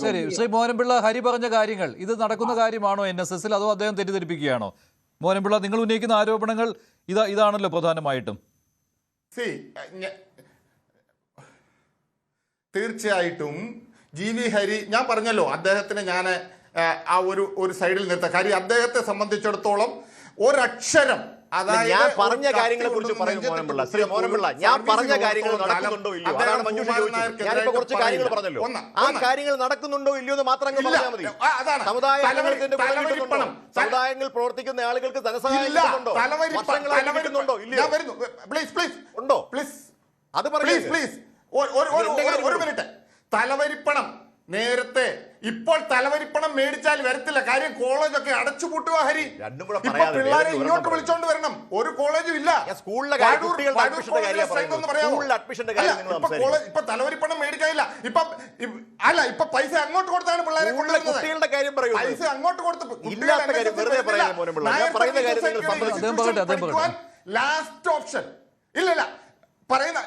ശരി, ശ്രീ മോഹൻപിള്ള, ഹരി പറഞ്ഞ കാര്യങ്ങൾ ഇത് നടക്കുന്ന കാര്യമാണോ NSSൽ, അതോ അദ്ദേഹം തെറ്റിദ്ധരിപ്പിക്കുകയാണോ? മോഹൻപിള്ള, നിങ്ങൾ ഉന്നയിക്കുന്ന ആരോപണങ്ങൾ ഇതാണല്ലോ പ്രധാനമായിട്ടും. തീർച്ചയായിട്ടും GV ഹരി, ഞാൻ പറഞ്ഞല്ലോ അദ്ദേഹത്തിന് ഞാൻ ആ ഒരു സൈഡിൽ നിർത്താം. കാര്യം അദ്ദേഹത്തെ സംബന്ധിച്ചിടത്തോളം ഒരക്ഷരം, അതായത് ഞാൻ പറഞ്ഞ കാര്യങ്ങളെ കുറിച്ച് പറയും മോഹൻപിള്ള. ഞാൻ പറഞ്ഞ കാര്യങ്ങൾ നടക്കുന്നുണ്ടോ ഇല്ലയോ അതാണ് മഞ്ജുഷ ചോദിച്ചത്. ഞാനിപ്പോ കുറച്ച് കാര്യങ്ങൾ പറഞ്ഞല്ലോ, ആ കാര്യങ്ങൾ നടക്കുന്നുണ്ടോ ഇല്ലയോ എന്ന് മാത്രം പറഞ്ഞാൽ മതി. സമുദായ അംഗങ്ങൾക്ക് സമുദായങ്ങൾ പ്രവർത്തിക്കുന്ന ആളുകൾക്ക് ധനസഹായം കിട്ടുന്നുണ്ടോ, വർഷങ്ങളായി കിട്ടുന്നുണ്ടോ ഇല്ലയോ ഉണ്ടോ, അത് പറയൂ പ്ലീസ്. ഒരു മിനിറ്റ്. തലവരിപ്പണം നേരത്തെ, ഇപ്പോൾ തലവരിപ്പണം മേടിച്ചാൽ വരത്തില്ല. കാര്യം കോളേജൊക്കെ അടച്ചുപൂട്ടുക ഹരി. ഇപ്പൊ പിള്ളേരെ ഇങ്ങോട്ട് വിളിച്ചോണ്ട് വരണം. ഒരു കോളേജും ഇല്ല. ഇപ്പൊ തലവരിപ്പണം മേടിക്കാനില്ല. ഇപ്പൊ പൈസ അങ്ങോട്ട് കൊടുത്താണ് പിള്ളേരെ കുട്ടികളുടെ കാര്യം പറയൂ. പൈസ അങ്ങോട്ട് കൊടുത്ത് ലാസ്റ്റ് ഓപ്ഷൻ ഇല്ലല്ല.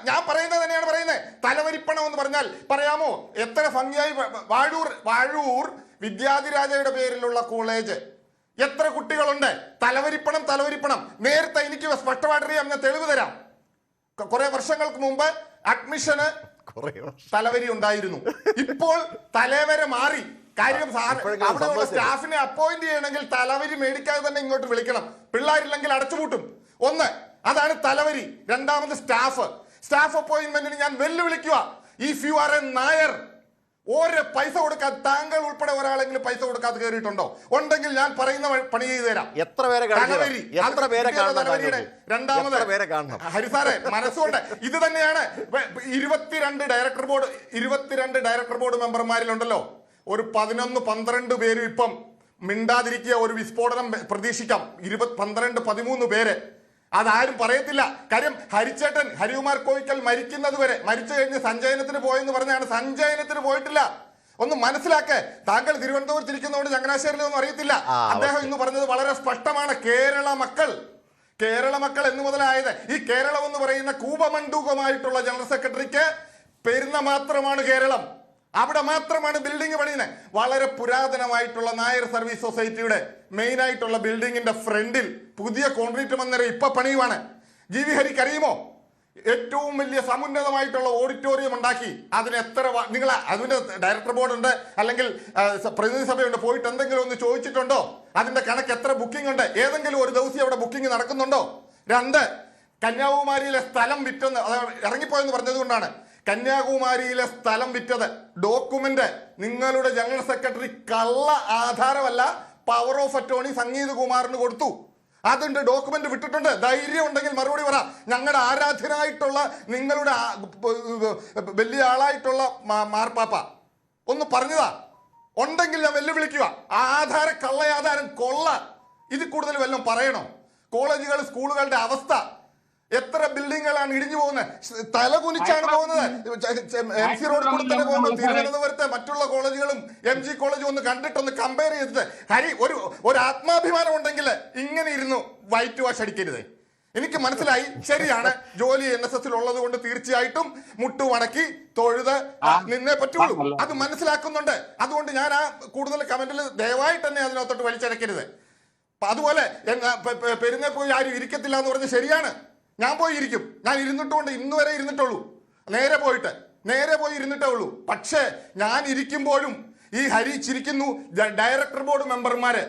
ഞാൻ പറയുന്നത് തന്നെയാണ് പറയുന്നത്. തലവരിപ്പണം എന്ന് പറഞ്ഞാൽ പറയാമോ എത്ര ഭംഗിയായി വാഴൂർ വിദ്യാധിരാജയുടെ പേരിലുള്ള കോളേജ്, എത്ര കുട്ടികളുണ്ട്. തലവരിപ്പണം നേരത്തെ എനിക്ക് സ്പഷ്ടമായിട്ടറിയാം, ഞാൻ തെളിവ് തരാം. കുറെ വർഷങ്ങൾക്ക് മുമ്പ് അഡ്മിഷന് തലവരി ഉണ്ടായിരുന്നു. ഇപ്പോൾ തലവര മാറി. കാര്യം അവിടെയുള്ള സ്റ്റാഫിനെ അപ്പോയിന്റ് ചെയ്യണമെങ്കിൽ തലവരി മേടിക്കാതെ തന്നെ ഇങ്ങോട്ട് വിളിക്കണം. പിള്ളേരില്ലെങ്കിൽ അടച്ചുപൂട്ടും. ഒന്ന് അതാണ് തലവരി. രണ്ടാമത് സ്റ്റാഫ് അപ്പോയിന്റ്മെന്റിന് ഞാൻ വെല്ലുവിളിക്കുക. If you are a Nair, ഒരു പൈസ കൊടുക്കാതെ, താങ്കൾ ഉൾപ്പെടെ ഒരാളെങ്കിലും പൈസ കൊടുക്കാതെ കയറിയിട്ടുണ്ടോ? ഉണ്ടെങ്കിൽ ഞാൻ പറയുന്ന പണി ചെയ്തു തരാം. രണ്ടാമത് ഹരിസാറെ മനസ്സുകൊണ്ട് ഇത് തന്നെയാണ്. 22 ഡയറക്ടർ ബോർഡ് മെമ്പർമാരിലുണ്ടല്ലോ, ഒരു 11-12 പേരും ഇപ്പം മിണ്ടാതിരിക്കുക. ഒരു വിസ്ഫോടനം പ്രതീക്ഷിക്കാം. 12-13 പേര്. അതാരും പറയത്തില്ല. കാര്യം ഹരികുമാർ കോയിക്കൽ മരിക്കുന്നത് വരെ, മരിച്ചു കഴിഞ്ഞ് സഞ്ചയനത്തിന് പോയെന്ന് പറഞ്ഞാണ്. സഞ്ചയനത്തിന് പോയിട്ടില്ല. ഒന്ന് മനസ്സിലാക്കേ. താങ്കൾ തിരുവനന്തപുരത്ത് ഇരിക്കുന്നതുകൊണ്ട് ചങ്ങനാശ്ശേരിയിലൊന്നും അറിയത്തില്ല. അദ്ദേഹം ഇന്ന് പറഞ്ഞത് വളരെ സ്പഷ്ടമാണ്. കേരള മക്കൾ എന്ന് മുതലായത്. ഈ കേരളം എന്ന് പറയുന്ന കൂപമണ്ഡൂകമായിട്ടുള്ള ജനറൽ സെക്രട്ടറിക്ക് പെരുന്ന മാത്രമാണ് കേരളം. അവിടെ മാത്രമാണ് ബിൽഡിംഗ് പണിയുന്നത്. വളരെ പുരാതനമായിട്ടുള്ള നായർ സർവീസ് സൊസൈറ്റിയുടെ മെയിൻ ആയിട്ടുള്ള ബിൽഡിങ്ങിന്റെ ഫ്രണ്ടിൽ പുതിയ കോൺക്രീറ്റ് മന്ദിരം ഇപ്പൊ പണിയുവാണ്. GV ഹരിക്ക് അറിയുമോ? ഏറ്റവും വലിയ സമുന്നതമായിട്ടുള്ള ഓഡിറ്റോറിയം ഉണ്ടാക്കി. അതിന് എത്ര നിങ്ങൾ അതിന്റെ ഡയറക്ടർ ബോർഡ് ഉണ്ട്, അല്ലെങ്കിൽ പ്രതിനിധി സഭയുണ്ട്, പോയിട്ട് എന്തെങ്കിലും ഒന്ന് ചോദിച്ചിട്ടുണ്ടോ? അതിന്റെ കണക്ക് എത്ര ബുക്കിംഗ് ഉണ്ട്? ഏതെങ്കിലും ഒരു ദിവസം അവിടെ ബുക്കിംഗ് നടക്കുന്നുണ്ടോ? 2, കന്യാകുമാരിയിലെ സ്ഥലം വിറ്റെന്ന് ഇറങ്ങിപ്പോയെന്ന് പറഞ്ഞത് കൊണ്ടാണ് കന്യാകുമാരിയിലെ സ്ഥലം വിറ്റത്. ഡോക്യുമെന്റ് നിങ്ങളുടെ ജനറൽ സെക്രട്ടറി കള്ള ആധാരമല്ല, പവർ ഓഫ് അറ്റോർണി സംഗീത് കുമാറിന് കൊടുത്തു. അതിന്റെ ഡോക്യുമെന്റ് വിട്ടിട്ടുണ്ട്. ധൈര്യം ഉണ്ടെങ്കിൽ മറുപടി പറ. ഞങ്ങളുടെ ആരാധ്യനായിട്ടുള്ള നിങ്ങളുടെ വലിയ ആളായിട്ടുള്ള മാർപ്പാപ്പ ഒന്ന് പറഞ്ഞതാ. ഉണ്ടെങ്കിൽ ഞാൻ വെല്ലുവിളിക്കുക. കള്ള ആധാരം കൊള്ള. ഇത് കൂടുതൽ വല്ലതും പറയണോ? കോളേജുകൾ സ്കൂളുകളുടെ അവസ്ഥ, എത്ര ബിൽഡിങ്ങുകളാണ് ഇടിഞ്ഞു പോകുന്നത്. തല കുനിച്ചാണ് പോകുന്നത്. MC റോഡ് കൂടെ തന്നെ പോകുന്നത്. തിരുവനന്തപുരത്തെ മറ്റുള്ള കോളേജുകളും MG കോളേജും ഒന്ന് കണ്ടിട്ടൊന്ന് കമ്പയർ ചെയ്തിട്ട് ഹരി ഒരു ആത്മാഭിമാനം ഉണ്ടെങ്കിൽ ഇങ്ങനെ ഇരുന്നു വൈറ്റ് വാഷ് അടിക്കരുത്. എനിക്ക് മനസ്സിലായി. ശരിയാണ്, ജോലി NSSൽ ഉള്ളത് കൊണ്ട് തീർച്ചയായിട്ടും മുട്ടുമടക്കി തൊഴുത് നിന്നേ പറ്റുള്ളൂ. അത് മനസ്സിലാക്കുന്നുണ്ട്. അതുകൊണ്ട് ഞാൻ ആ കൂടുതൽ കമന്റിൽ ദയവായിട്ട് തന്നെ അതിനകത്തോട്ട് വലിച്ചടക്കരുത്. അതുപോലെ പെരുന്നേ പോയി ആരും ഇരിക്കത്തില്ല എന്ന് പറഞ്ഞ് ശരിയാണ്. ഞാൻ പോയി ഇരിക്കും. ഞാൻ ഇരുന്നിട്ടുകൊണ്ട് ഇന്ന് വരെ ഇരുന്നിട്ടുള്ളൂ. നേരെ പോയി ഇരുന്നിട്ടേ ഉള്ളൂ. പക്ഷേ ഞാൻ ഇരിക്കുമ്പോഴും ഈ ഹരി ചിരിക്കുന്നു. ഡയറക്ടർ ബോർഡ് മെമ്പർമാര്,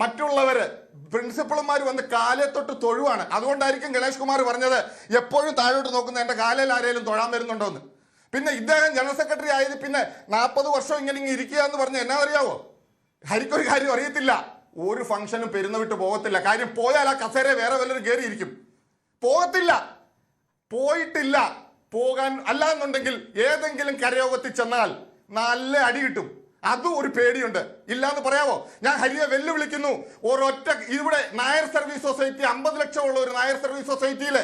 മറ്റുള്ളവര്, പ്രിൻസിപ്പൾമാർ വന്ന് കാലെ തൊട്ട് തൊഴുവാണ്. അതുകൊണ്ടായിരിക്കും ഗണേഷ് കുമാർ പറഞ്ഞത് എപ്പോഴും താഴോട്ട് നോക്കുന്ന എന്റെ കാലയിൽ ആരെങ്കിലും തൊഴാൻ വരുന്നുണ്ടോ എന്ന്. പിന്നെ ഇദ്ദേഹം ജനറൽ സെക്രട്ടറി ആയത് പിന്നെ 40 വർഷം ഇങ്ങനെ ഇരിക്കുക എന്ന് പറഞ്ഞ എന്നാ അറിയാവോ? ഹരിക്കൊരു കാര്യം അറിയത്തില്ല. ഒരു ഫംഗ്ഷനും പെരുന്ന വിട്ട് പോകത്തില്ല. കാര്യം പോയാൽ ആ കസേര വേറെ വല്ലവരും കയറിയിരിക്കും. പോയിട്ടില്ല. പോകാൻ അല്ലാന്നുണ്ടെങ്കിൽ ഏതെങ്കിലും കരയോഗത്തിൽ ചെന്നാൽ നല്ല അടി കിട്ടും. അതും ഒരു പേടിയുണ്ട്. ഇല്ലാന്ന് പറയാവോ? ഞാൻ ഹരിയെ വെല്ലുവിളിക്കുന്നു. ഒരൊറ്റ ഇവിടെ നായർ സർവീസ് സൊസൈറ്റി 50 ലക്ഷമുള്ള ഒരു നായർ സർവീസ് സൊസൈറ്റിയിൽ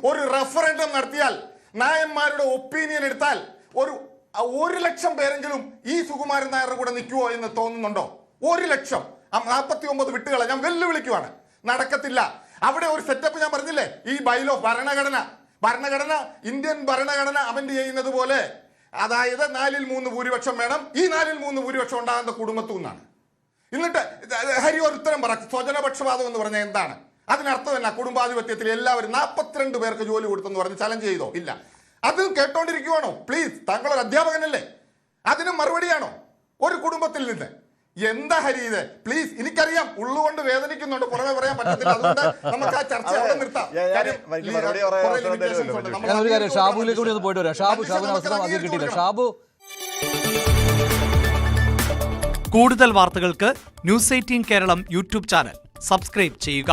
ഒരു റഫറൻഡം നടത്തിയാൽ, നായന്മാരുടെ ഒപ്പീനിയൻ എടുത്താൽ 1 ലക്ഷം പേരെങ്കിലും ഈ സുകുമാരൻ നായരുടെ കൂടെ നിൽക്കുവോ എന്ന് തോന്നുന്നുണ്ടോ? 1 ലക്ഷം 49 വിട്ടുകളെ ഞാൻ വെല്ലുവിളിക്കുവാണ്. നടക്കത്തില്ല. അവിടെ ഒരു സെറ്റപ്പ് ഞാൻ പറഞ്ഞില്ലേ, ഈ ബൈലോ ഭരണഘടന ഇന്ത്യൻ ഭരണഘടന അമെൻഡ് ചെയ്യുന്നത് പോലെ അതായത് 4/3 ഭൂരിപക്ഷം വേണം. ഈ 4/3 ഭൂരിപക്ഷം ഉണ്ടാകുന്ന കുടുംബത്തു നിന്നാണ്. എന്നിട്ട് ഹരി ഒരു ഉത്തരം പറ, സ്വജനപക്ഷപാതം എന്ന് പറഞ്ഞാൽ എന്താണ്? അതിനർത്ഥം എന്നാ? കുടുംബാധിപത്യത്തിൽ എല്ലാവരും 42 പേർക്ക് ജോലി കൊടുത്തെന്ന് പറഞ്ഞ് ചലഞ്ച് ചെയ്തോ? ഇല്ല. അത് കേട്ടോണ്ടിരിക്കുവാണോ? പ്ലീസ്, താങ്കളൊരു അധ്യാപകനല്ലേ? അതിന് മറുപടിയാണോ? ഒരു കുടുംബത്തിൽ നിന്ന് എന്താ ഹരി ഇത്? പ്ലീസ്, എനിക്കറിയാം ഉള്ളുകൊണ്ട് വേദനിക്കുന്നുണ്ട്, പുറമെ പറയാൻ പറ്റത്തില്ല. അതുകൊണ്ട് നമുക്ക് ആ ചർച്ച അവിടെ നിർത്താം. ഒരു കാര്യം, ഷാബുവിലേക്ക് കൂടി ഒന്ന് പോയിട്ട് വരാം. ഷാബുവിന് അവസരം അധികം കിട്ടിയില്ല. ഷാബു, കൂടുതൽ വാർത്തകൾക്ക് news 18 Keralam YouTube channel subscribe ചെയ്യുക.